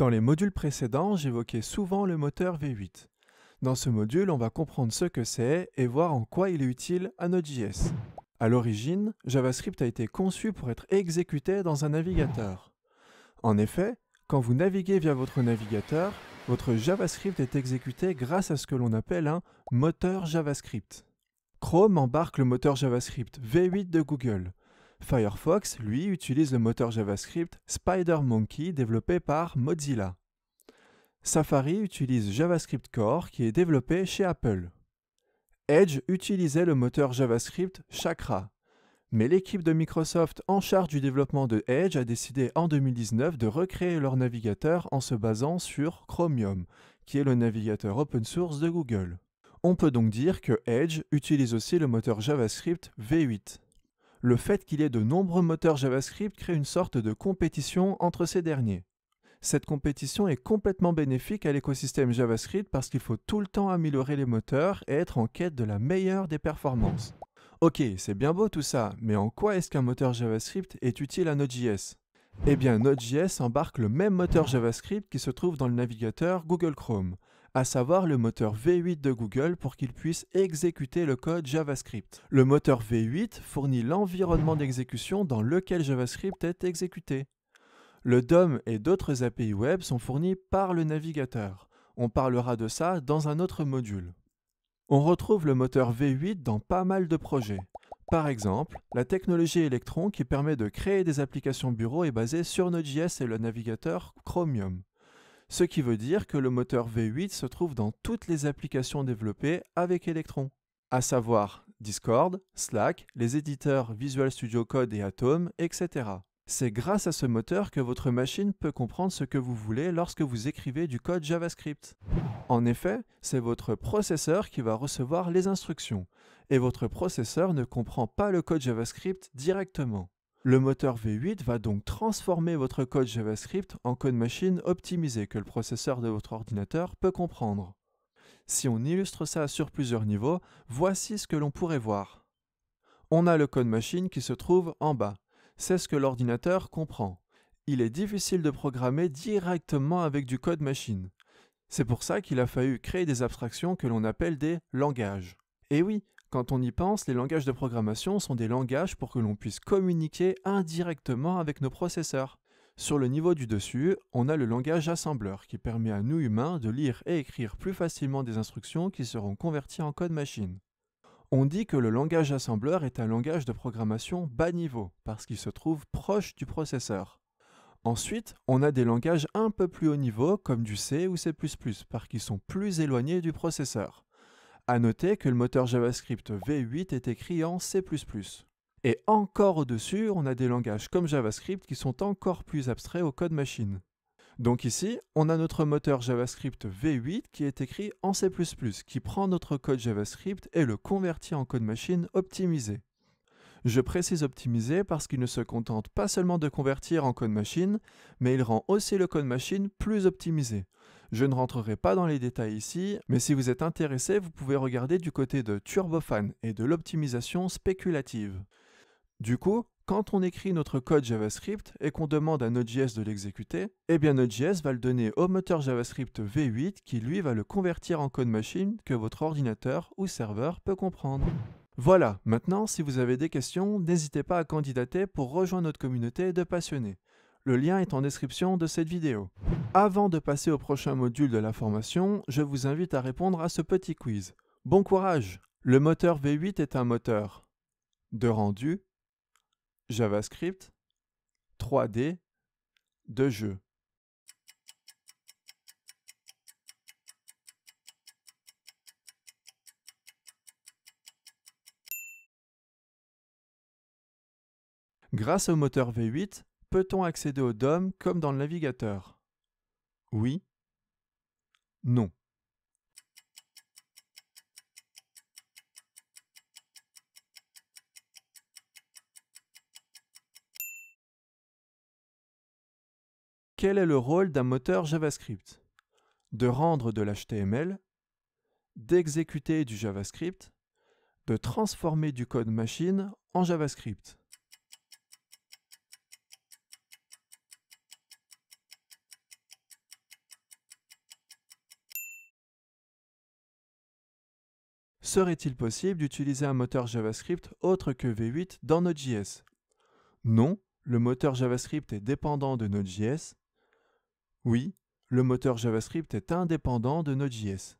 Dans les modules précédents, j'évoquais souvent le moteur V8. Dans ce module, on va comprendre ce que c'est et voir en quoi il est utile à Node.js. À l'origine, JavaScript a été conçu pour être exécuté dans un navigateur. En effet, quand vous naviguez via votre navigateur, votre JavaScript est exécuté grâce à ce que l'on appelle un moteur JavaScript. Chrome embarque le moteur JavaScript V8 de Google. Firefox, lui, utilise le moteur JavaScript SpiderMonkey développé par Mozilla. Safari utilise JavaScript Core qui est développé chez Apple. Edge utilisait le moteur JavaScript Chakra. Mais l'équipe de Microsoft en charge du développement de Edge a décidé en 2019 de recréer leur navigateur en se basant sur Chromium, qui est le navigateur open source de Google. On peut donc dire que Edge utilise aussi le moteur JavaScript V8. Le fait qu'il y ait de nombreux moteurs JavaScript crée une sorte de compétition entre ces derniers. Cette compétition est complètement bénéfique à l'écosystème JavaScript parce qu'il faut tout le temps améliorer les moteurs et être en quête de la meilleure des performances. Ok, c'est bien beau tout ça, mais en quoi est-ce qu'un moteur JavaScript est utile à Node.js? Eh bien, Node.js embarque le même moteur JavaScript qui se trouve dans le navigateur Google Chrome, à savoir le moteur V8 de Google pour qu'il puisse exécuter le code JavaScript. Le moteur V8 fournit l'environnement d'exécution dans lequel JavaScript est exécuté. Le DOM et d'autres API web sont fournis par le navigateur. On parlera de ça dans un autre module. On retrouve le moteur V8 dans pas mal de projets. Par exemple, la technologie Electron qui permet de créer des applications bureau est basée sur Node.js et le navigateur Chromium. Ce qui veut dire que le moteur V8 se trouve dans toutes les applications développées avec Electron, à savoir Discord, Slack, les éditeurs Visual Studio Code et Atom, etc. C'est grâce à ce moteur que votre machine peut comprendre ce que vous voulez lorsque vous écrivez du code JavaScript. En effet, c'est votre processeur qui va recevoir les instructions, et votre processeur ne comprend pas le code JavaScript directement. Le moteur V8 va donc transformer votre code JavaScript en code machine optimisé que le processeur de votre ordinateur peut comprendre. Si on illustre ça sur plusieurs niveaux, voici ce que l'on pourrait voir. On a le code machine qui se trouve en bas. C'est ce que l'ordinateur comprend. Il est difficile de programmer directement avec du code machine. C'est pour ça qu'il a fallu créer des abstractions que l'on appelle des langages. Et oui, quand on y pense, les langages de programmation sont des langages pour que l'on puisse communiquer indirectement avec nos processeurs. Sur le niveau du dessus, on a le langage assembleur qui permet à nous humains de lire et écrire plus facilement des instructions qui seront converties en code machine. On dit que le langage assembleur est un langage de programmation bas niveau, parce qu'il se trouve proche du processeur. Ensuite, on a des langages un peu plus haut niveau, comme du C ou C++, parce qu'ils sont plus éloignés du processeur. À noter que le moteur JavaScript V8 est écrit en C++. Et encore au-dessus, on a des langages comme JavaScript qui sont encore plus abstraits au code machine. Donc ici, on a notre moteur JavaScript V8 qui est écrit en C++, qui prend notre code JavaScript et le convertit en code machine optimisé. Je précise optimisé parce qu'il ne se contente pas seulement de convertir en code machine, mais il rend aussi le code machine plus optimisé. Je ne rentrerai pas dans les détails ici, mais si vous êtes intéressé, vous pouvez regarder du côté de Turbofan et de l'optimisation spéculative. Du coup, quand on écrit notre code JavaScript et qu'on demande à Node.js de l'exécuter, eh bien Node.js va le donner au moteur JavaScript V8 qui lui va le convertir en code machine que votre ordinateur ou serveur peut comprendre. Voilà, maintenant si vous avez des questions, n'hésitez pas à candidater pour rejoindre notre communauté de passionnés. Le lien est en description de cette vidéo. Avant de passer au prochain module de la formation, je vous invite à répondre à ce petit quiz. Bon courage! Le moteur V8 est un moteur de rendu, JavaScript, 3D, de jeu. Grâce au moteur V8, peut-on accéder au DOM comme dans le navigateur? Oui. Non. Quel est le rôle d'un moteur JavaScript? De rendre de l'HTML, d'exécuter du JavaScript, de transformer du code machine en JavaScript. Serait-il possible d'utiliser un moteur JavaScript autre que V8 dans Node.js? Non, le moteur JavaScript est dépendant de Node.js. Oui, le moteur JavaScript est indépendant de Node.js.